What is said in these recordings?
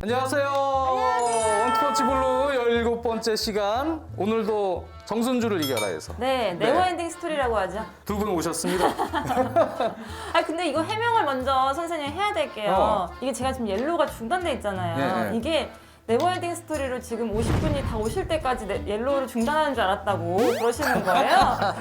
안녕하세요. 원투펀치 블루 17번째 시간. 오늘도 정순주를 이겨라에서 네, 네버엔딩 스토리라고 하죠. 두 분 오셨습니다. 아 근데 이거 해명을 먼저 선생님 해야 될게요. 이게 제가 지금 옐로우가 중단돼 있잖아요. 네. 이게 네버엔딩 스토리로 지금 50분이 다 오실 때까지 옐로우를 중단하는 줄 알았다고 그러시는 거예요.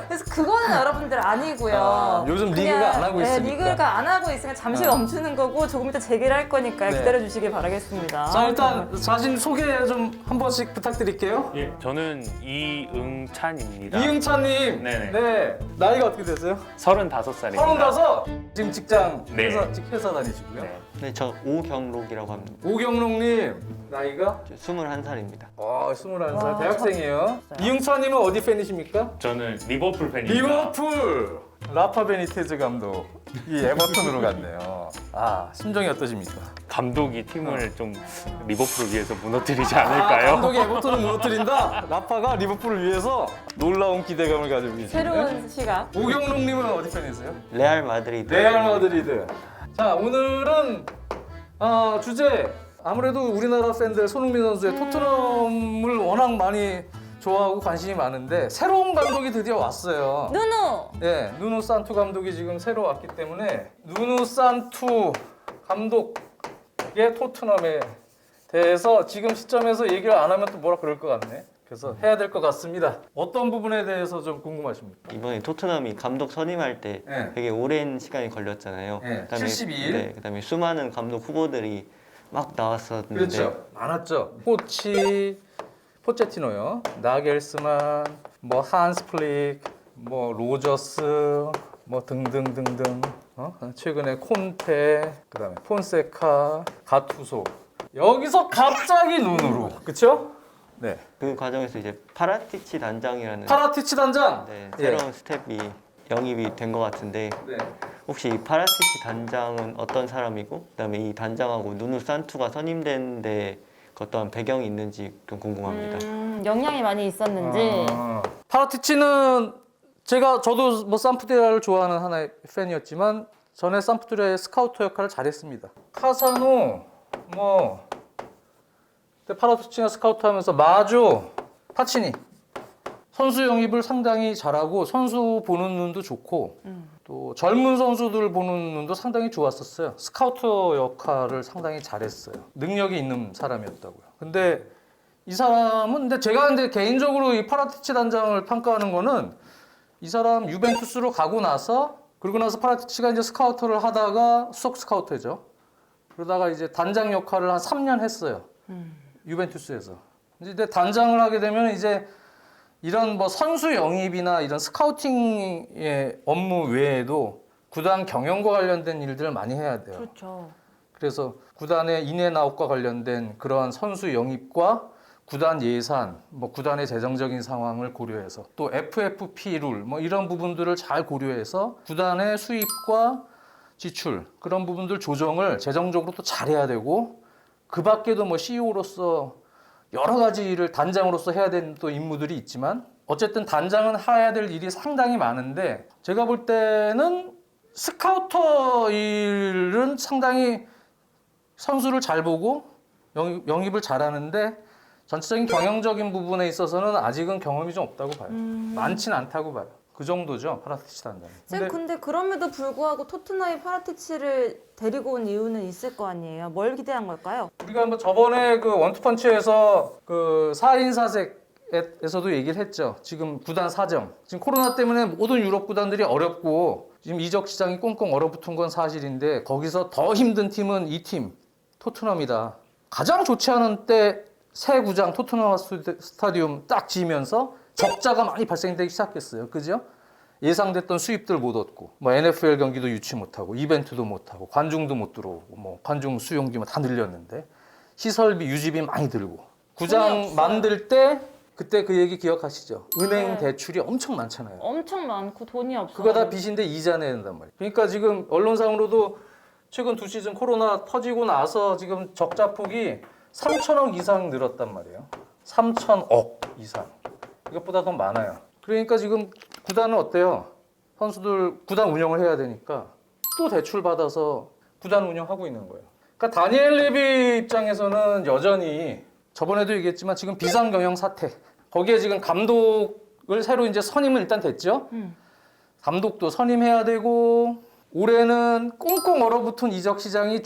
그래서 그거는 여러분들 아니고요. 요즘 그냥, 리그가 안 하고 있으니까. 네, 리그가 안 하고 있으니까 잠시 멈추는 거고 조금 이따 재개를 할 거니까 네. 기다려 주시길 바라겠습니다. 자, 일단 자신 소개 좀 한 번씩 부탁드릴게요. 예, 저는 이응찬입니다. 이응찬님. 네네. 네. 나이가 어떻게 되세요? 35살입니다. 35. 지금 직장 네. 회사 다니시고요. 네. 네, 저 오경록이라고 합니다. 오경록님 나이가 21살입니다. 21살 와, 대학생이에요. 이응찬님은 어디 팬이십니까? 저는 리버풀 팬입니다. 리버풀. 라파 베니테즈 감독. 이 에버턴으로 갔네요. 아, 심정이 어떠십니까? 감독이 팀을 좀 리버풀을 위해서 무너뜨리지 않을까요? 감독이 에버턴을 무너뜨린다. 라파가 리버풀을 위해서 놀라운 기대감을 가지고 계시네요. 새로운 시각. 오경록님은 어디 팬이세요? 레알 마드리드. 레알 마드리드. 자, 오늘은 주제 아무래도 우리나라 팬들 손흥민 선수의 토트넘을 워낙 많이 좋아하고 관심이 많은데 새로운 감독이 드디어 왔어요. 누누. 네, 누누 산투 감독이 지금 새로 왔기 때문에 누누 산투 감독의 토트넘에 대해서 지금 시점에서 얘기를 안 하면 또 뭐라 그럴 것 같네. 그래서 해야 될 것 같습니다. 어떤 부분에 대해서 좀 궁금하십니까? 이번에 토트넘이 감독 선임할 때 네. 되게 오랜 시간이 걸렸잖아요. 네, 그다음에, 72일. 네, 그다음에 수많은 감독 후보들이 막 나왔었는데 그렇죠. 많았죠. 코치 포체티노요, 나겔스만, 뭐 한스 플릭, 뭐 로저스, 뭐 등등등등. 최근에 콘테, 그다음에 폰세카, 가투소. 여기서 갑자기 눈으로, 그렇죠? 네. 그 과정에서 이제 파라티치 단장이라는 파라티치 단장. 네, 예. 새로운 스텝이 영입이 된 것 같은데 네. 혹시 이 파라티치 단장은 어떤 사람이고 그다음에 이 단장하고 누누 산투가 선임된 그 어떤 배경이 있는지 좀 궁금합니다. 영향이 많이 있었는지. 파라티치는 저도 뭐 삼프디라를 좋아하는 하나의 팬이었지만 전에 삼프디라의 스카우터 역할을 잘했습니다. 카사노, 그때 파라티치가 스카우트하면서 마조, 파치니 선수 영입을 상당히 잘하고 선수 보는 눈도 좋고 또 젊은 선수들 보는 눈도 상당히 좋았었어요. 스카우터 역할을 상당히 잘했어요. 능력이 있는 사람이었다고요. 근데 이 사람은 근데 개인적으로 이 파라티치 단장을 평가하는 거는 이 사람 유벤투스로 가고 나서 그러고 나서 파라티치가 이제 스카우터를 하다가 수석 스카우터죠. 그러다가 이제 단장 역할을 한 3년 했어요. 유벤투스에서. 이제 단장을 하게 되면 이제 이런 뭐 선수 영입이나 이런 스카우팅의 업무 외에도 구단 경영과 관련된 일들을 많이 해야 돼요. 그렇죠. 그래서 구단의 인앤아웃과 관련된 그러한 선수 영입과 구단 예산, 뭐 구단의 재정적인 상황을 고려해서 또 FFP 룰 뭐 이런 부분들을 잘 고려해서 구단의 수입과 지출 그런 부분들 조정을 재정적으로 또 잘해야 되고 그 밖에도 뭐 CEO로서 여러 가지 일을 단장으로서 해야 되는 또 임무들이 있지만 어쨌든 단장은 해야 될 일이 상당히 많은데 제가 볼 때는 스카우터 일은 상당히 선수를 잘 보고 영입을 잘하는데 전체적인 경영적인 부분에 있어서는 아직은 경험이 좀 없다고 봐요. 많지는 않다고 봐요. 그 정도죠, 파라티치 단장. 쌤, 근데 그럼에도 불구하고 토트넘이 파라티치를 데리고 온 이유는 있을 거 아니에요? 뭘 기대한 걸까요? 우리가 뭐 저번에 그 원투펀치에서 그 4인 사색에서도 얘기를 했죠. 지금 구단 사정. 지금 코로나 때문에 모든 유럽 구단들이 어렵고 지금 이적 시장이 꽁꽁 얼어붙은 건 사실인데 거기서 더 힘든 팀은 이 팀, 토트넘이다. 가장 좋지 않은 때 새 구장 토트넘 스타디움 딱 지으면서 적자가 많이 발생되기 시작했어요. 그죠? 예상됐던 수입들 못 얻고 뭐 NFL 경기도 유치 못하고 이벤트도 못하고 관중도 못 들어오고 뭐 관중 수용비 다 늘렸는데 시설비 유지비 많이 들고 구장 만들 때 그때 그 얘기 기억하시죠? 은행 네. 대출이 엄청 많잖아요. 엄청 많고 돈이 없어. 그거 다 빚인데 이자 내야 된단 말이에요. 그러니까 지금 언론상으로도 최근 2시즌 코로나 터지고 나서 지금 적자 폭이 3천억 이상 늘었단 말이에요. 3천억 이상. 이것보다 더 많아요. 그러니까 지금 구단은 어때요? 선수들 구단 운영을 해야 되니까 또 대출 받아서 구단 운영하고 있는 거예요. 그러니까 다니엘 레비 입장에서는 여전히 저번에도 얘기했지만 지금 비상경영 사태. 거기에 지금 감독을 새로 이제 선임은 일단 됐죠. 감독도 선임해야 되고 올해는 꽁꽁 얼어붙은 이적 시장이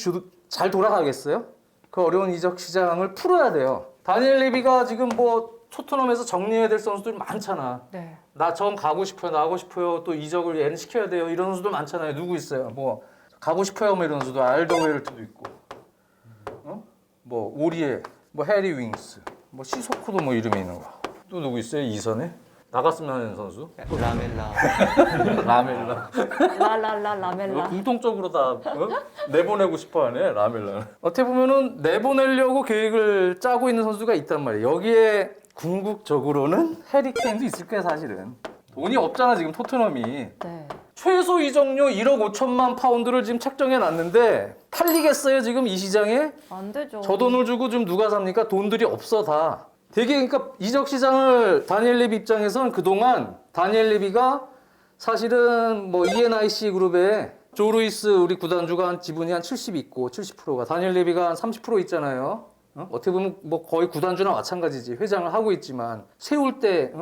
잘 돌아가겠어요? 그 어려운 이적 시장을 풀어야 돼요. 다니엘 레비가 지금 뭐 토트넘에서 정리해야 될 선수들 많잖아. 네. 나 전 가고 싶어요. 나가고 싶어요. 또 이적을 얘는 시켜야 돼요. 이런 선수들 많잖아요. 누구 있어요? 뭐 가고 싶어요. 뭐 이런 선수도 알더웨일트도 있고, 뭐 오리에, 뭐 해리 윙스, 뭐 시소코도 뭐 이름이 있는 거. 또 누구 있어요? 이선에 나갔으면 하는 선수? 라멜라. 라멜라. 라멜라. 공통적으로 다 내보내고 싶어하네 라멜라. 어떻게 보면은 내보내려고 계획을 짜고 있는 선수가 있단 말이에요. 여기에 궁극적으로는 해리 케인도 있을 거야 사실은. 돈이 없잖아 지금 토트넘이. 네. 최소 이적료 1억 5천만 파운드를 지금 책정해 놨는데 팔리겠어요 지금 이 시장에? 안 되죠. 저 돈을 주고 지금 누가 삽니까? 돈들이 없어 다. 되게 그러니까 이적 시장을 다니엘 레비 입장에서는 그동안 다니엘 레비가 사실은 뭐 ENIC 그룹에 조 루이스 우리 구단주가 한 지분이 한 70 있고 70%가 다니엘 레비가 한 30% 있잖아요. 어떻게 보면 뭐 거의 구단주랑 마찬가지지. 회장을 하고 있지만 세울 때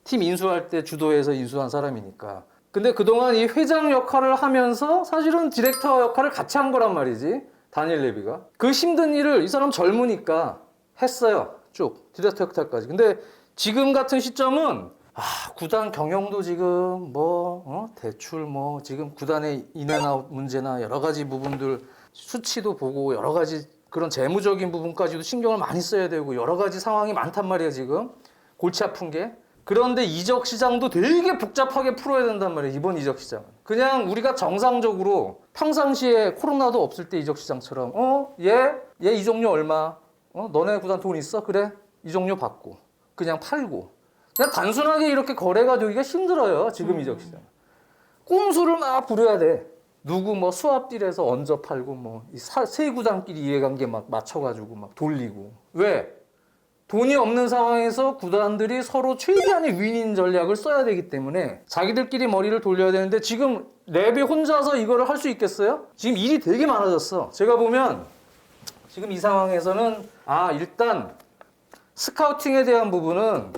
팀 인수할 때 주도해서 인수한 사람이니까. 근데 그동안 이 회장 역할을 하면서 사실은 디렉터 역할을 같이 한 거란 말이지. 다니엘 레비가. 그 힘든 일을 이 사람 젊으니까 했어요. 쭉 디렉터 역할까지. 근데 지금 같은 시점은 구단 경영도 지금 대출 뭐 지금 구단의 인앤아웃 문제나 여러 가지 부분들 수치도 보고 여러 가지 그런 재무적인 부분까지도 신경을 많이 써야 되고 여러 가지 상황이 많단 말이에요 지금 골치 아픈 게. 그런데 이적 시장도 되게 복잡하게 풀어야 된단 말이에요 이번 이적 시장은. 그냥 우리가 정상적으로 평상시에 코로나도 없을 때 이적 시장처럼 얘 이적료 얼마? 너네 구단 돈 있어? 그래 이적료 받고 그냥 팔고 그냥 단순하게 이렇게 거래가 되기가 힘들어요 지금 이적 시장. 꼼수를 막 부려야 돼. 누구 뭐 수합딜에서 얹어 팔고 뭐 세 구단끼리 이해관계 막 맞춰가지고 막 돌리고. 왜? 돈이 없는 상황에서 구단들이 서로 최대한의 윈인 전략을 써야 되기 때문에 자기들끼리 머리를 돌려야 되는데 지금 레비 혼자서 이거를 할 수 있겠어요? 지금 일이 되게 많아졌어. 제가 보면 지금 이 상황에서는 일단 스카우팅에 대한 부분은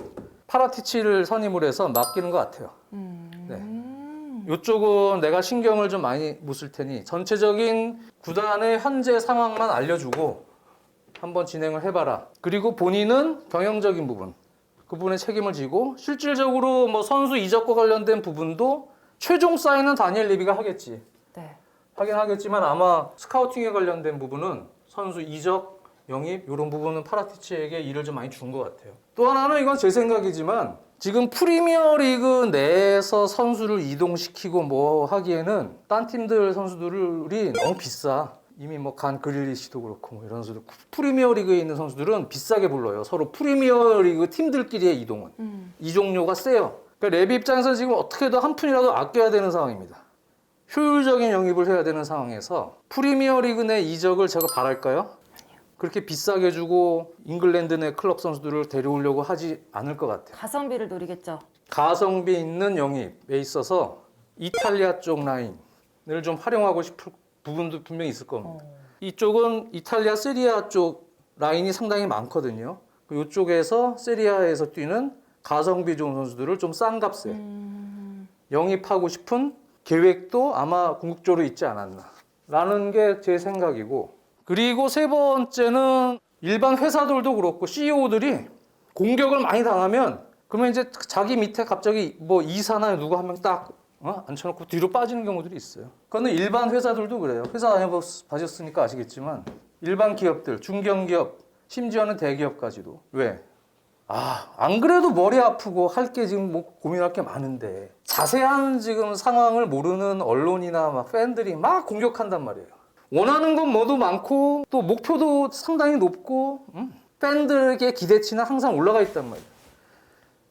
파라티치를 선임을 해서 맡기는 것 같아요. 네. 이쪽은 내가 신경을 좀 많이 못 쓸 테니 전체적인 구단의 현재 상황만 알려주고 한번 진행을 해봐라. 그리고 본인은 경영적인 부분, 그 부분에 책임을 지고 실질적으로 뭐 선수 이적과 관련된 부분도 최종 사인은 다니엘 레비가 하겠지. 네. 하긴 하겠지만 아마 스카우팅에 관련된 부분은 선수 이적, 영입 이런 부분은 파라티치에게 일을 좀 많이 준 것 같아요. 또 하나는 이건 제 생각이지만 지금 프리미어리그 내에서 선수를 이동시키고 뭐 하기에는 딴 팀들 선수들이 너무 비싸. 이미 뭐 간 그릴리시도 그렇고 뭐 이런 선수들 프리미어리그에 있는 선수들은 비싸게 불러요. 서로 프리미어리그 팀들끼리의 이동은 이적료가 세요. 그러니까 레비 입장에서 지금 어떻게든 한 푼이라도 아껴야 되는 상황입니다. 효율적인 영입을 해야 되는 상황에서 프리미어리그 내 이적을 제가 바랄까요? 아니요. 그렇게 비싸게 주고 잉글랜드 내 클럽 선수들을 데려오려고 하지 않을 것 같아요. 가성비를 노리겠죠. 가성비 있는 영입에 있어서 이탈리아 쪽 라인을 좀 활용하고 싶을 부분도 분명히 있을 겁니다. 이쪽은 이탈리아 세리아 쪽 라인이 상당히 많거든요. 이쪽에서 세리아에서 뛰는 가성비 좋은 선수들을 좀 싼 값에 영입하고 싶은 계획도 아마 궁극적으로 있지 않았나 라는 게 제 생각이고, 그리고 세 번째는 일반 회사들도 그렇고 CEO들이 공격을 많이 당하면 그러면 이제 자기 밑에 갑자기 뭐 이사나 누구 한 명 딱 앉혀놓고 뒤로 빠지는 경우들이 있어요. 그거는 일반 회사들도 그래요. 회사 다녀보셨으니까 아시겠지만 일반 기업들, 중견기업, 심지어는 대기업까지도. 왜? 안 그래도 머리 아프고 할 게 지금 뭐 고민할 게 많은데 자세한 지금 상황을 모르는 언론이나 막 팬들이 막 공격한단 말이에요. 원하는 건 뭐도 많고 또 목표도 상당히 높고 팬들에게 기대치는 항상 올라가 있단 말이에요.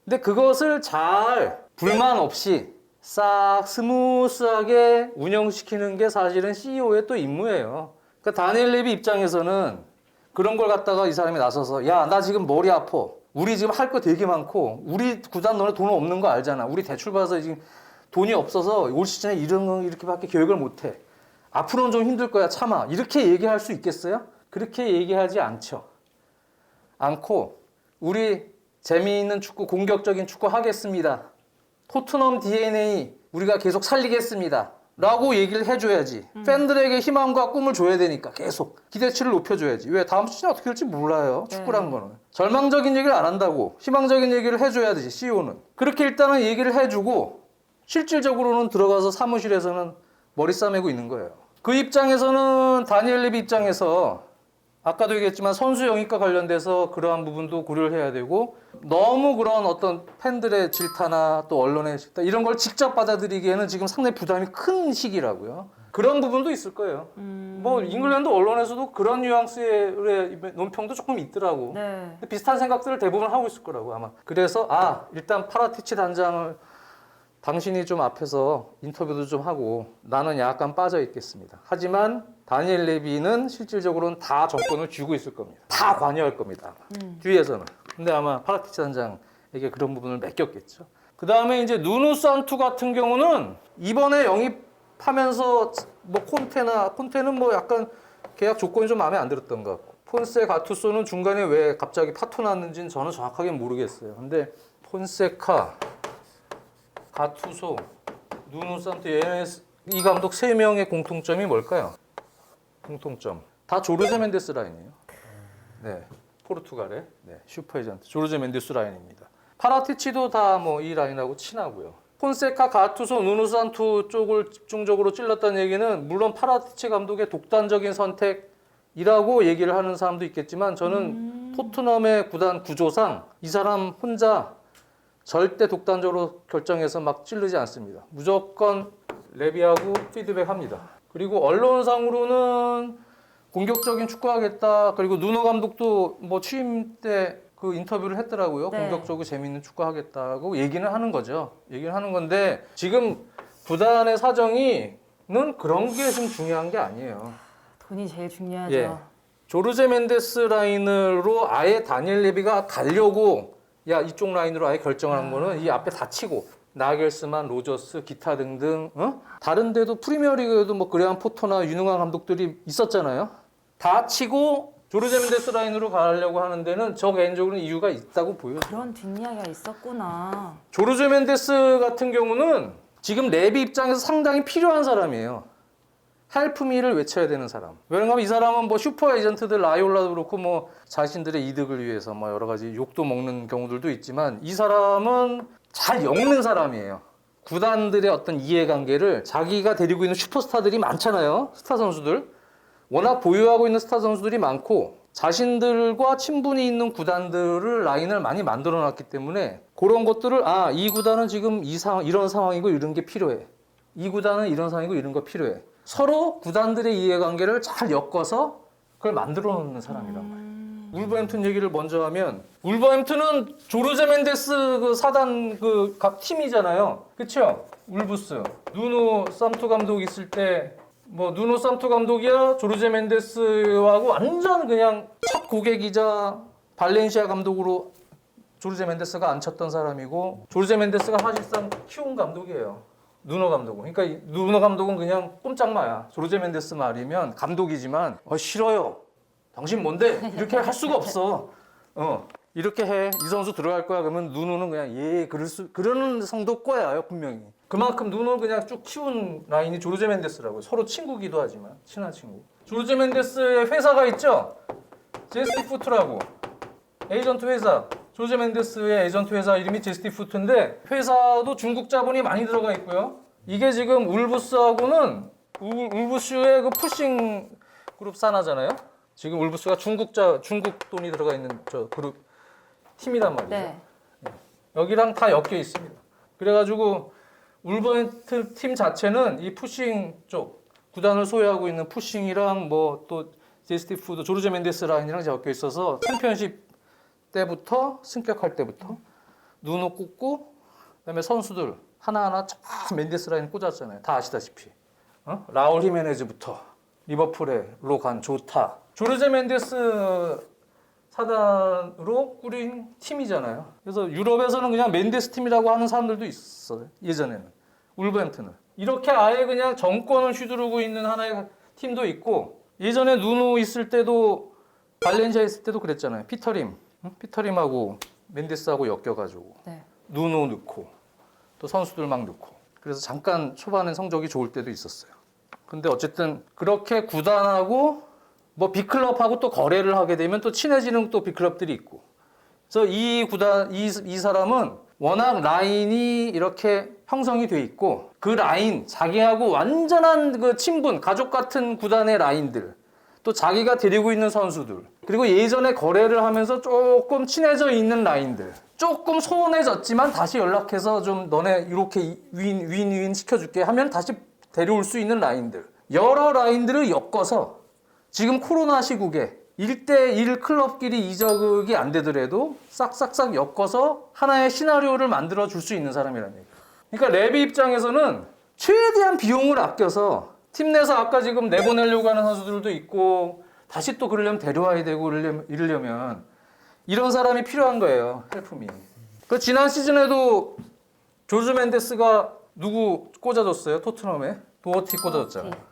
근데 그것을 잘 불만 없이 싹 스무스하게 운영시키는 게 사실은 CEO의 또 임무예요. 그러니까 다니엘 레비 입장에서는 그런 걸 갖다가 이 사람이 나서서 야, 나 지금 머리 아파. 우리 지금 할 거 되게 많고 우리 구단 너네 돈 없는 거 알잖아. 우리 대출 받아서 지금 돈이 없어서 올 시즌에 이런 거 이렇게밖에 계획을 못 해. 앞으로는 좀 힘들 거야, 참아. 이렇게 얘기할 수 있겠어요? 그렇게 얘기하지 않고 우리 재미있는 축구, 공격적인 축구 하겠습니다. 토트넘 DNA 우리가 계속 살리겠습니다. 라고 얘기를 해줘야지. 팬들에게 희망과 꿈을 줘야 되니까 계속 기대치를 높여줘야지. 왜? 다음 시즌 어떻게 될지 몰라요. 축구란 거는. 절망적인 얘기를 안 한다고. 희망적인 얘기를 해줘야 되지, CEO는. 그렇게 일단은 얘기를 해주고 실질적으로는 들어가서 사무실에서는 머리 싸매고 있는 거예요. 그 입장에서는 다니엘 레비 입장에서 아까도 얘기했지만 선수 영입과 관련돼서 그러한 부분도 고려를 해야 되고 너무 그런 어떤 팬들의 질타나 또 언론의 질타 이런 걸 직접 받아들이기에는 지금 상당히 부담이 큰 시기라고요. 그런 부분도 있을 거예요. 뭐 잉글랜드 언론에서도 그런 뉘앙스의 논평도 조금 있더라고. 네. 근데 비슷한 생각들을 대부분 하고 있을 거라고 아마. 그래서 일단 파라티치 단장을 당신이 좀 앞에서 인터뷰도 좀 하고 나는 약간 빠져 있겠습니다. 하지만 다니엘 레비는 실질적으로는 다 정권을 쥐고 있을 겁니다. 다 관여할 겁니다. 뒤에서는. 근데 아마 파라티치 단장에게 그런 부분을 맡겼겠죠. 그 다음에 이제 누누 산투 같은 경우는 이번에 영입하면서 뭐 콘테는 뭐 약간 계약 조건이 좀 마음에 안 들었던 것 같고 폰세 가투소는 중간에 왜 갑자기 파토 났는지는 저는 정확하게 모르겠어요. 근데 폰세카 가투소, 누누 산투, 이 감독 3명의 공통점이 뭘까요? 공통점. 다 조르제 멘데스 라인이에요. 네. 포르투갈의 슈퍼에이전트 조르제 멘데스 라인입니다. 파라티치도 다 뭐 이 라인하고 친하고요. 폰세카, 가투소, 누누 산투 쪽을 집중적으로 찔렀다는 얘기는 물론 파라티치 감독의 독단적인 선택이라고 얘기를 하는 사람도 있겠지만 저는 토트넘의 구단 구조상 이 사람 혼자 절대 독단적으로 결정해서 막 찌르지 않습니다. 무조건 레비하고 피드백합니다. 그리고 언론상으로는 공격적인 축구하겠다. 그리고 누노 감독도 뭐 취임 때 그 인터뷰를 했더라고요. 네. 공격적으로 재미있는 축구하겠다고 얘기는 하는 거죠. 얘기를 하는 건데 지금 구단의 사정이는 그런 게 좀 중요한 게 아니에요. 돈이 제일 중요하죠. 예. 조르제 멘데스 라인으로 아예 다니엘 레비가 가려고 야 이쪽 라인으로 아예 결정한 거는 이 앞에 다 치고 나겔스만, 로저스, 기타 등등 다른 데도 프리미어리그에도 뭐 그레안 포터나 유능한 감독들이 있었잖아요. 다 치고 조르제 멘데스 라인으로 가려고 하는 데는 저 개인적으로는 이유가 있다고 보여요. 그런 뒷이야기가 있었구나. 조르제 멘데스 같은 경우는 지금 레비 입장에서 상당히 필요한 사람이에요. 헬프미를 외쳐야 되는 사람. 왜냐하면 이 사람은 뭐 슈퍼 에이전트들 라이올라도 그렇고 뭐 자신들의 이득을 위해서 뭐 여러 가지 욕도 먹는 경우들도 있지만 이 사람은 잘 엮는 사람이에요. 구단들의 어떤 이해관계를 자기가 데리고 있는 슈퍼스타들이 많잖아요. 스타 선수들. 워낙 보유하고 있는 스타 선수들이 많고 자신들과 친분이 있는 구단들을 라인을 많이 만들어 놨기 때문에 그런 것들을 이 구단은 지금 이런 상황이고 이런 게 필요해. 이 구단은 이런 상황이고 이런 거 필요해. 서로 구단들의 이해관계를 잘 엮어서 그걸 만들어 놓는 사람이란 말이에요. 울버햄튼 얘기를 먼저 하면 울버햄튼은 조르제 멘데스 그 사단 그 각 팀이잖아요. 그렇죠? 울브스. 누누 산투 감독 있을 때 뭐 누누 산투 감독이야 조르제 멘데스하고 완전 그냥 첫 고객이자 발렌시아 감독으로 조르제 멘데스가 앉혔던 사람이고 조르제 멘데스가 사실상 키운 감독이에요. 누노 감독은. 그러니까 누노 감독은 그냥 꼼짝마야. 조르제 멘데스 말이면 감독이지만 싫어요. 당신 뭔데? 이렇게 할 수가 없어. 이렇게 해. 이 선수 들어갈 거야. 그러면 누노는 그냥 그러는 성도 거야요, 분명히. 그만큼 누노는 그냥 쭉 키운 라인이 조르제 멘데스라고. 서로 친구기도 하지만 친한 친구. 조르제 멘데스의 회사가 있죠. 제스티푸트라고. 에이전트 회사. 조르제 멘데스의 에이전트 회사 이름이 제스티푸트인데 회사도 중국 자본이 많이 들어가 있고요. 이게 지금 울브스하고는 울브스의 그 푸싱 그룹 산하잖아요. 지금 울브스가 중국 돈이 들어가 있는 저 그룹 팀이란 말이죠. 네. 여기랑 다 엮여 있습니다. 그래가지고 울버햄튼 팀 자체는 이 푸싱 쪽 구단을 소유하고 있는 푸싱이랑 뭐 또 제스티푸드 조르제 멘데스 라인이랑 엮여 있어서 챔피언십 때부터 승격할 때부터 누누 꽂고 그다음에 선수들 하나하나 쫙 멘데스 라인 꽂았잖아요. 다 아시다시피 라울 히메네즈부터 리버풀로 간 조타 조르제 멘데스 사단으로 꾸린 팀이잖아요. 그래서 유럽에서는 그냥 멘데스 팀이라고 하는 사람들도 있어요. 예전에는 울버햄튼은 이렇게 아예 그냥 정권을 휘두르고 있는 하나의 팀도 있고 예전에 누누 있을 때도 발렌시아 있을 때도 그랬잖아요. 피터림, 응? 피터림하고 멘데스하고 엮여가지고 네. 누누 넣고 또 선수들 막 넣고 그래서 잠깐 초반엔 성적이 좋을 때도 있었어요. 근데 어쨌든 그렇게 구단하고 뭐 빅클럽하고 또 거래를 하게 되면 또 친해지는 또 빅클럽들이 있고 그래서 이 구단 이 사람은 워낙 라인이 이렇게 형성이 돼 있고 그 라인 자기하고 완전한 그 친분 가족 같은 구단의 라인들 또 자기가 데리고 있는 선수들 그리고 예전에 거래를 하면서 조금 친해져 있는 라인들 조금 소원해졌지만 다시 연락해서 좀 너네 이렇게 윈윈 시켜줄게 하면 다시 데려올 수 있는 라인들 여러 라인들을 엮어서 지금 코로나 시국에 1대1 클럽끼리 이적이 안 되더라도 싹싹싹 엮어서 하나의 시나리오를 만들어 줄 수 있는 사람이라는 얘기예요. 그러니까 레비 입장에서는 최대한 비용을 아껴서 팀 내에서 아까 지금 내보내려고 하는 선수들도 있고 다시 또 그러려면 데려와야 되고 이러려면 이런 사람이 필요한 거예요. 헬프미. 그 지난 시즌에도 조르 멘데스가 누구 꽂아줬어요? 토트넘에 도어티 꽂아줬잖아요.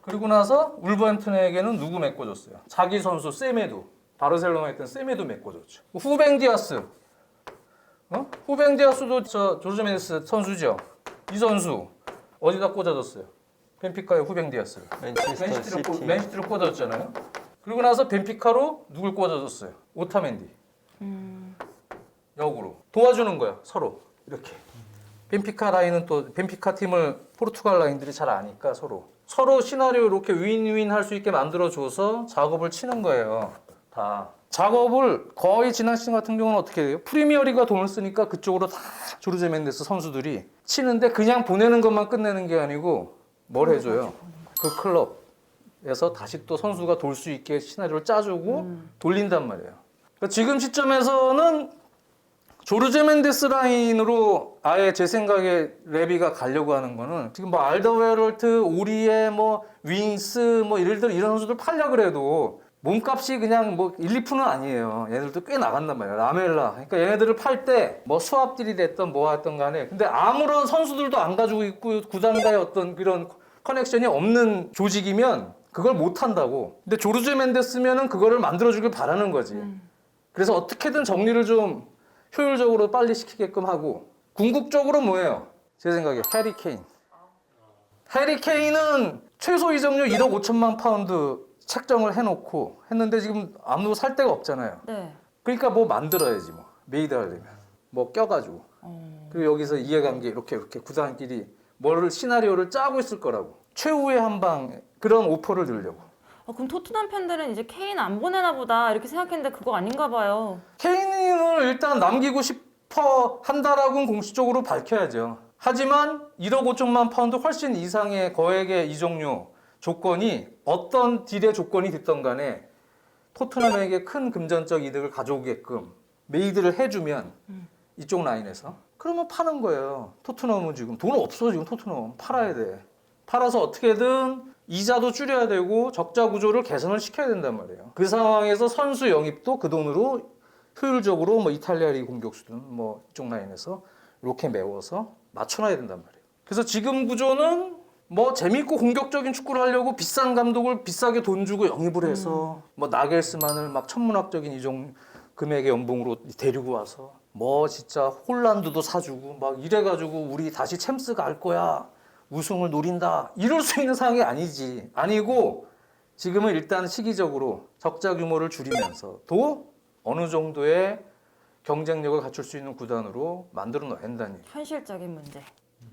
그리고 나서 울버햄튼에게는 누구 메꿔줬어요? 자기 선수 세메도 바르셀로나에 있던 세메도 메꿔줬죠. 후뱅 디아스, 후뱅 디아스도 저 조르 멘데스 선수죠. 이 선수 어디다 꽂아줬어요? benfica의 후뱅 디아스를 맨시티를 꽂아줬잖아요. 그리고 나서 벤피카로 누굴 꽂아줬어요? 오타멘디. 역으로 도와주는 거야 서로 이렇게. 벤피카 라인은 또 벤피카 팀을 포르투갈 라인들이 잘 아니까 서로 시나리오 이렇게 윈윈 할 수 있게 만들어줘서 작업을 치는 거예요. 다 작업을 거의 지난 시즌 같은 경우는 어떻게 돼요? 프리미어리가 돈을 쓰니까 그쪽으로 다 조르제 멘데스 선수들이 치는데 그냥 보내는 것만 끝내는 게 아니고 뭘 해줘요? 그 클럽에서 다시 또 선수가 돌 수 있게 시나리오를 짜주고 돌린단 말이에요. 그러니까 지금 시점에서는 조르제 멘데스 라인으로 아예 제 생각에 레비가 가려고 하는 거는 지금 뭐 알더웨럴트, 오리에 뭐 윙스 뭐 이런 선수들 팔려 그래도 몸값이 그냥 뭐 1, 2%는 아니에요. 얘네들도 꽤 나간단 말이에요. 라멜라. 그러니까 얘네들을 팔 때 뭐 수합딜이 됐던 뭐 했던 간에 근데 아무런 선수들도 안 가지고 있고 구단과의 어떤 그런 커넥션이 없는 조직이면 그걸 못 한다고. 근데 조르제 멘데스면은 그거를 만들어주길 바라는 거지. 그래서 어떻게든 정리를 좀 효율적으로 빨리 시키게끔 하고 궁극적으로 뭐예요? 제 생각에 해리 케인. 해리 케인은 최소 이적료 1억 5천만 파운드 책정을 해놓고 했는데 지금 아무도 살 데가 없잖아요. 네. 그러니까 뭐 만들어야지 뭐 메이드 하려면 뭐 껴가지고 그리고 여기서 이해관계 이렇게 구단끼리 뭘 시나리오를 짜고 있을 거라고 최후의 한 방 그런 오퍼를 들려고. 그럼 토트넘 팬들은 이제 케인 안 보내나 보다 이렇게 생각했는데 그거 아닌가 봐요. 케인을 일단 남기고 싶어 한다라고는 공식적으로 밝혀야죠. 하지만 1억 5천만 파운드 훨씬 이상의 거액의 이적료 조건이 어떤 딜의 조건이 됐던 간에 토트넘에게 큰 금전적 이득을 가져오게끔 메이드를 해주면 이쪽 라인에서 그러면 파는 거예요. 토트넘은 지금 돈 없어. 지금 토트넘 팔아야 돼. 팔아서 어떻게든 이자도 줄여야 되고 적자 구조를 개선을 시켜야 된단 말이에요. 그 상황에서 선수 영입도 그 돈으로 효율적으로 뭐 이탈리아 리그 공격수든 뭐 이쪽 라인에서 이렇게 메워서 맞춰놔야 된단 말이에요. 그래서 지금 구조는 뭐 재밌고 공격적인 축구를 하려고 비싼 감독을 비싸게 돈 주고 영입을 해서 뭐 나겔스만을 막 천문학적인 이종 금액의 연봉으로 데리고 와서 뭐 진짜 홀란드도 사주고 막 이래가지고 우리 다시 챔스 갈 거야 우승을 노린다 이럴 수 있는 상황이 아니지. 아니고 지금은 일단 시기적으로 적자 규모를 줄이면서도 어느 정도의 경쟁력을 갖출 수 있는 구단으로 만들어 놔야 된다는 얘기. 현실적인 문제.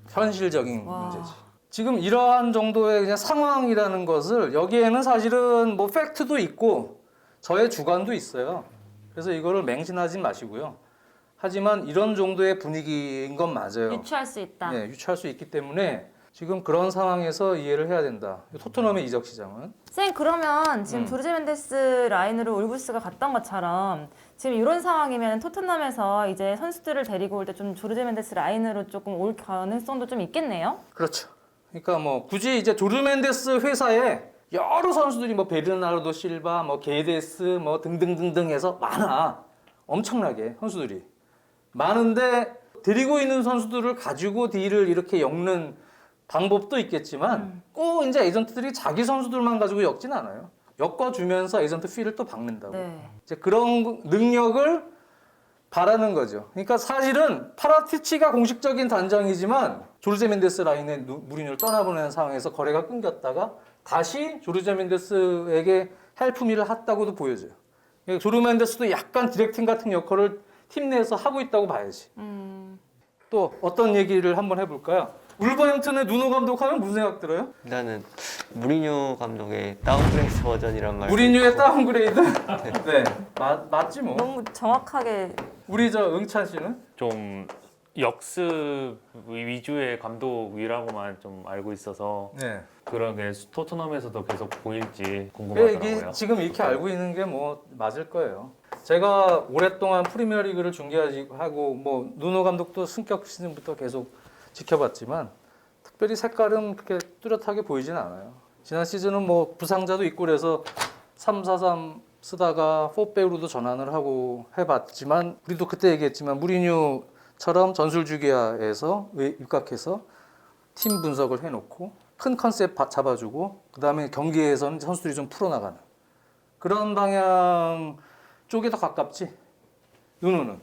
현실적인 와. 문제지. 지금 이러한 정도의 그냥 상황이라는 것을 여기에는 사실은 뭐 팩트도 있고 저의 주관도 있어요. 그래서 이거를 맹신하지 마시고요. 하지만 이런 정도의 분위기인 건 맞아요. 유추할 수 있다. 네, 유추할 수 있기 때문에 지금 그런 상황에서 이해를 해야 된다. 토트넘의 이적 시장은. 쌤 그러면 지금 조르제 멘데스 라인으로 울브스가 갔던 것처럼 지금 이런 상황이면 토트넘에서 이제 선수들을 데리고 올 때 좀 조르제 멘데스 라인으로 조금 올 가능성도 좀 있겠네요. 그렇죠. 그러니까 뭐 굳이 이제 조르 멘데스 회사에 여러 선수들이 뭐 베르나르도 실바, 뭐 게데스, 뭐 등등등등 해서 많아. 엄청나게 선수들이 많은데 데리고 있는 선수들을 가지고 딜을 이렇게 엮는 방법도 있겠지만 꼭 이제 에이전트들이 자기 선수들만 가지고 엮진 않아요. 엮어주면서 에이전트 피를 또 박는다고. 네. 이제 그런 능력을 바라는 거죠. 그러니까 사실은 파라티치가 공식적인 단장이지만 조르제 멘데스 라인의 무리뉴를 떠나보내는 상황에서 거래가 끊겼다가 다시 조르제 멘데스에게 헬프미를 했다고도 보여져요. 그러니까 조르 멘데스도 약간 디렉팅 같은 역할을 팀 내에서 하고 있다고 봐야지. 또 어떤 얘기를 한번 해볼까요? 울버햄튼의 누노 감독하면 무슨 생각 들어요? 일단은 무리뉴 감독의 다운그레이드 버전이란 말. 무리뉴의 다운그레이드? 네, 맞지 뭐. 너무 정확하게 우리 저 응찬 씨는? 좀 역습 위주의 감독이라고만 좀 알고 있어서 네. 그런 게 토트넘에서도 계속 보일지 이게 궁금하더라고요. 지금 이렇게 알고 있는 게 뭐 맞을 거예요. 제가 오랫동안 프리미어리그를 중계하고 뭐 누노 감독도 승격 시즌부터 계속 지켜봤지만 특별히 색깔은 그렇게 뚜렷하게 보이진 않아요. 지난 시즌은 뭐 부상자도 있고 그래서 3-4-3 쓰다가 4백으로도 전환을 하고 해봤지만 우리도 그때 얘기했지만 무리뉴처럼 전술주기야에서 입각해서 팀 분석을 해놓고 큰 컨셉 잡아주고 그 다음에 경기에서는 선수들이 좀 풀어나가는 그런 방향 쪽에 더 가깝지. 누누는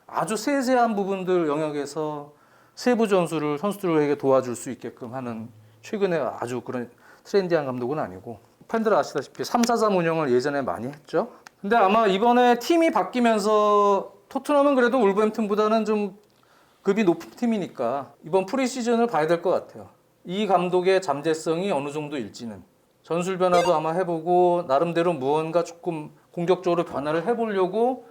아주 세세한 부분들 영역에서 세부 전술을 선수들에게 도와줄 수 있게끔 하는 최근에 아주 그런 트렌디한 감독은 아니고 팬들 아시다시피 3-4-3 운영을 예전에 많이 했죠. 근데 아마 이번에 팀이 바뀌면서 토트넘은 그래도 울버햄튼보다는 좀 급이 높은 팀이니까 이번 프리시즌을 봐야 될 것 같아요. 이 감독의 잠재성이 어느 정도일지는 전술 변화도 아마 해보고 나름대로 무언가 조금 공격적으로 변화를 해보려고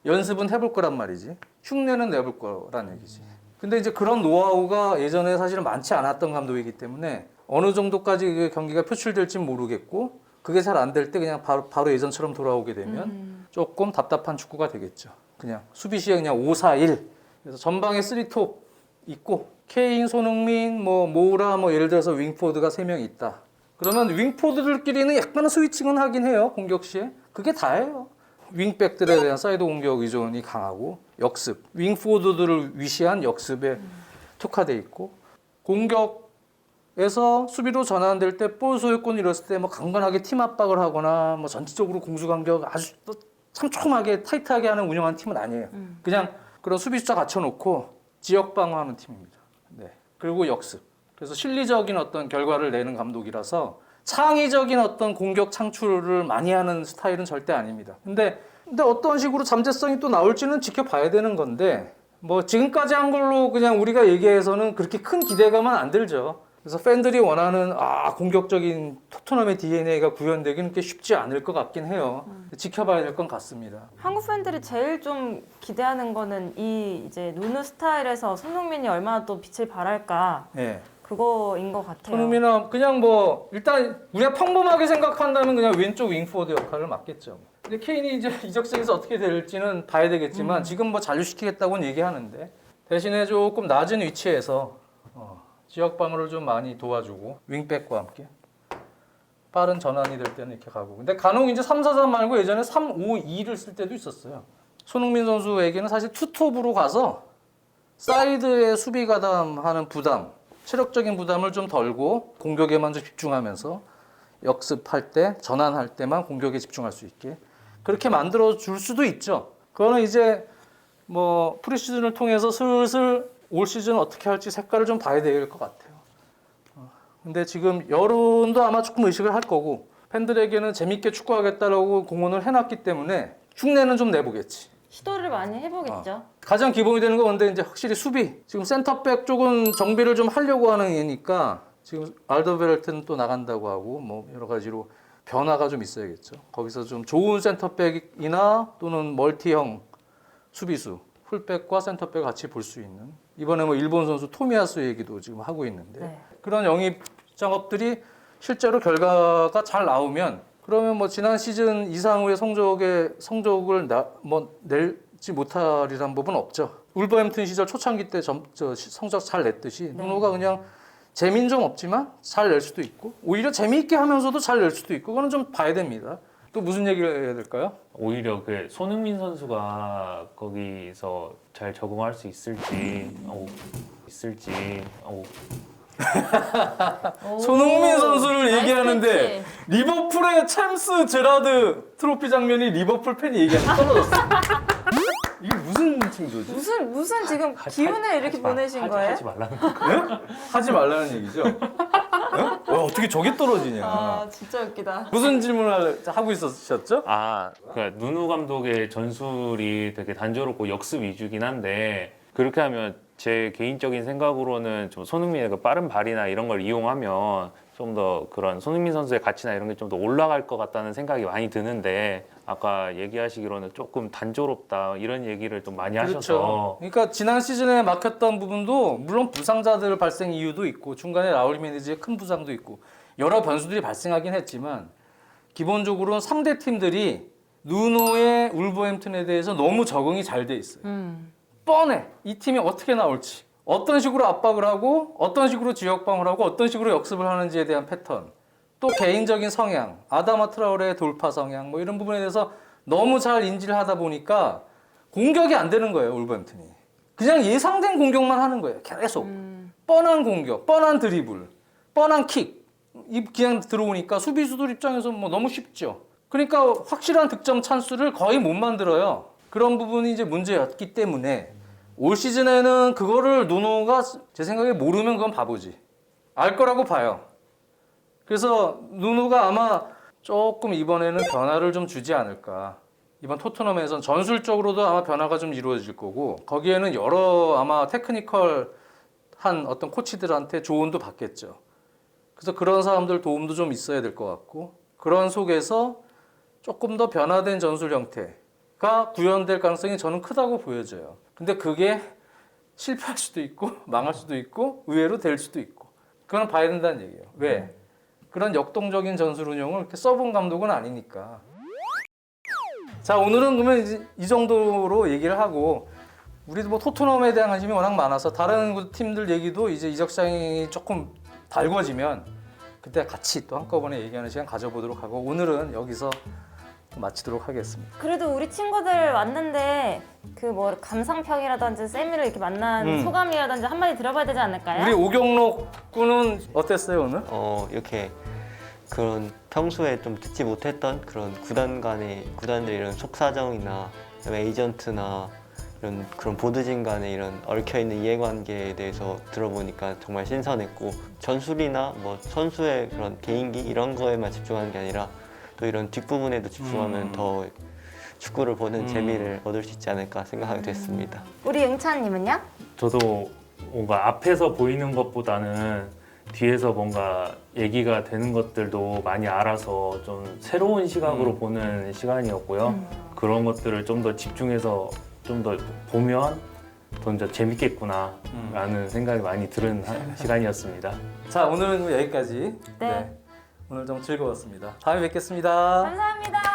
연습은 해볼 거란 말이지. 흉내는 내볼 거란 얘기지. 근데 이제 그런 노하우가 예전에 사실은 많지 않았던 감독이기 때문에 어느 정도까지 그 경기가 표출될지 모르겠고 그게 잘 안 될 때 그냥 바로 예전처럼 돌아오게 되면 조금 답답한 축구가 되겠죠. 그냥 수비 시에 그냥 5-4-1 그래서 전방에 3톱 있고 케인, 손흥민, 뭐 모우라 뭐 예를 들어서 윙포드가 3명 있다. 그러면 윙포드들끼리는 약간의 스위칭은 하긴 해요. 공격 시에. 그게 다예요. 윙백들에 대한 사이드 공격 의존이 강하고 역습, 윙포드들을 위시한 역습에 특화돼 있고 공격에서 수비로 전환될 때 볼 소유권 잃었을 때 뭐 강건하게 팀 압박을 하거나 뭐 전체적으로 공수 간격 아주 촘촘하게 타이트하게 하는 운영하는 팀은 아니에요. 그냥 그런 수비 숫자 갖춰놓고 지역 방어하는 팀입니다. 네. 그리고 역습. 그래서 실리적인 어떤 결과를 내는 감독이라서 창의적인 어떤 공격 창출을 많이 하는 스타일은 절대 아닙니다. 근데 어떤 식으로 잠재성이 또 나올지는 지켜봐야 되는 건데 뭐 지금까지 한 걸로 그냥 우리가 얘기해서는 그렇게 큰 기대감은 안 들죠. 그래서 팬들이 원하는 공격적인 토트넘의 DNA가 구현되기는 꽤 쉽지 않을 것 같긴 해요. 지켜봐야 될 건 같습니다. 한국 팬들이 제일 좀 기대하는 거는 이 이제 누누 스타일에서 손흥민이 얼마나 또 빛을 발할까 네. 그거인 것 같아요. 손흥민은 그냥 뭐 일단 우리가 평범하게 생각한다면 그냥 왼쪽 윙포워드 역할을 맡겠죠. 근데 케인이 이제 이적생에서 어떻게 될지는 봐야 되겠지만 지금 뭐 잔류시키겠다고는 얘기하는데 대신에 조금 낮은 위치에서 지역 방어를 좀 많이 도와주고 윙백과 함께 빠른 전환이 될 때는 이렇게 가고 근데 간혹 이제 3-4-3 말고 예전에 3-5-2를 쓸 때도 있었어요. 손흥민 선수에게는 사실 투톱으로 가서 사이드에 수비 가담하는 부담 체력적인 부담을 좀 덜고 공격에만 좀 집중하면서 역습할 때 전환할 때만 공격에 집중할 수 있게 그렇게 만들어 줄 수도 있죠. 그거는 이제 뭐 프리시즌을 통해서 슬슬 올 시즌 어떻게 할지 색깔을 좀 봐야 될 것 같아요. 근데 지금 여론도 아마 조금 의식을 할 거고 팬들에게는 재밌게 축구하겠다라고 공언을 해놨기 때문에 흉내는 좀 내보겠지. 시도를 많이 해보겠죠. 가장 기본이 되는 건 근데 이제 확실히 수비. 지금 센터백 쪽은 정비를 좀 하려고 하는 애니까 지금 알더베르트는 또 나간다고 하고 뭐 여러 가지로 변화가 좀 있어야겠죠. 거기서 좀 좋은 센터백이나 또는 멀티형 수비수, 풀백과 센터백 같이 볼 수 있는 이번에 뭐 일본 선수 토미야스 얘기도 지금 하고 있는데 네. 그런 영입 작업들이 실제로 결과가 잘 나오면 그러면 뭐 지난 시즌 이상의 성적을 낼지 못하리란 법은 없죠. 울버햄튼 시절 초창기 때 성적 잘 냈듯이 누노가 그냥 재미는 좀 없지만 잘 낼 수도 있고 오히려 재미있게 하면서도 잘 낼 수도 있고 그거는 좀 봐야 됩니다. 또 무슨 얘기를 해야 될까요? 오히려 그 손흥민 선수가 거기서 잘 적응할 수 있을지 손흥민 선수를 나이스 얘기하는데 캐치. 리버풀의 챔스 제라드 트로피 장면이 리버풀 팬이 얘기하는 떨어졌어. 이게 무슨 징조지? 무슨 지금 기운을 이렇게 보내신 거예요? 하지 말라는 거. 네? 하지 말라는 얘기죠? 네? 어떻게 저게 떨어지냐? 아 진짜 웃기다. 무슨 질문을 하고 있었죠? 그러니까 누누 감독의 전술이 되게 단조롭고 역습 위주긴 한데 그렇게 하면 제 개인적인 생각으로는 좀 손흥민의 그 빠른 발이나 이런 걸 이용하면 좀 더 그런 손흥민 선수의 가치나 이런 게 좀 더 올라갈 것 같다는 생각이 많이 드는데 아까 얘기하시기로는 조금 단조롭다 이런 얘기를 좀 많이 하셔서 그렇죠. 그러니까 지난 시즌에 막혔던 부분도 물론 부상자들 발생 이유도 있고 중간에 라울 미네즈의 큰 부상도 있고 여러 변수들이 발생하긴 했지만 기본적으로는 상대 팀들이 누노의 울버햄튼에 대해서 너무 적응이 잘 돼 있어요. 뻔해. 이 팀이 어떻게 나올지. 어떤 식으로 압박을 하고 어떤 식으로 지역방어를 하고 어떤 식으로 역습을 하는지에 대한 패턴. 또 개인적인 성향, 아다마 트라우레의 돌파 성향 뭐 이런 부분에 대해서 너무 잘 인지를 하다 보니까 공격이 안 되는 거예요, 울버햄튼이. 그냥 예상된 공격만 하는 거예요, 계속. 뻔한 공격, 뻔한 드리블, 뻔한 킥. 그냥 들어오니까 수비수들 입장에서 뭐 너무 쉽죠. 그러니까 확실한 득점 찬스를 거의 못 만들어요. 그런 부분이 이제 문제였기 때문에 올 시즌에는 그거를 누노가 제 생각에 모르면 그건 바보지. 알 거라고 봐요. 그래서 누누가 아마 조금 이번에는 변화를 좀 주지 않을까. 이번 토트넘에선 전술적으로도 아마 변화가 좀 이루어질 거고 거기에는 여러 아마 테크니컬한 어떤 코치들한테 조언도 받겠죠. 그래서 그런 사람들 도움도 좀 있어야 될 것 같고 그런 속에서 조금 더 변화된 전술 형태가 구현될 가능성이 저는 크다고 보여져요. 근데 그게 실패할 수도 있고 망할 수도 있고 의외로 될 수도 있고 그건 봐야 된다는 얘기예요. 왜? 그런 역동적인 전술 운영을 이렇게 써본 감독은 아니니까. 자, 오늘은 그러면 이제 이 정도로 얘기를 하고 우리도 뭐 토트넘에 대한 관심이 워낙 많아서 다른 팀들 얘기도 이제 이적 시장이 조금 달궈지면 그때 같이 또 한꺼번에 얘기하는 시간 가져보도록 하고 오늘은 여기서 마치도록 하겠습니다. 그래도 우리 친구들 왔는데 그 뭐 감상평이라든지 세미를 이렇게 만난 소감이라든지 한마디 들어봐야 되지 않을까요? 우리 오경록 군은 어땠어요 오늘? 이렇게 그런 평소에 좀 듣지 못했던 그런 구단들의 이런 속사정이나 그다음에 에이전트나 이런 그런 보드진 간의 이런 얽혀있는 이해관계에 대해서 들어보니까 정말 신선했고 전술이나 뭐 선수의 그런 개인기 이런 거에만 집중하는 게 아니라 또 이런 뒷부분에도 집중하면 더 축구를 보는 재미를 얻을 수 있지 않을까 생각하게 됐습니다. 우리 응찬님은요? 저도 뭔가 앞에서 보이는 것보다는 뒤에서 뭔가 얘기가 되는 것들도 많이 알아서 좀 새로운 시각으로 보는 시간이었고요. 그런 것들을 좀 더 집중해서 좀 더 보면 더 재밌겠구나 라는 생각이 많이 드는 시간이었습니다. 자, 오늘은 여기까지. 네. 오늘 좀 즐거웠습니다. 다음에 뵙겠습니다. 감사합니다.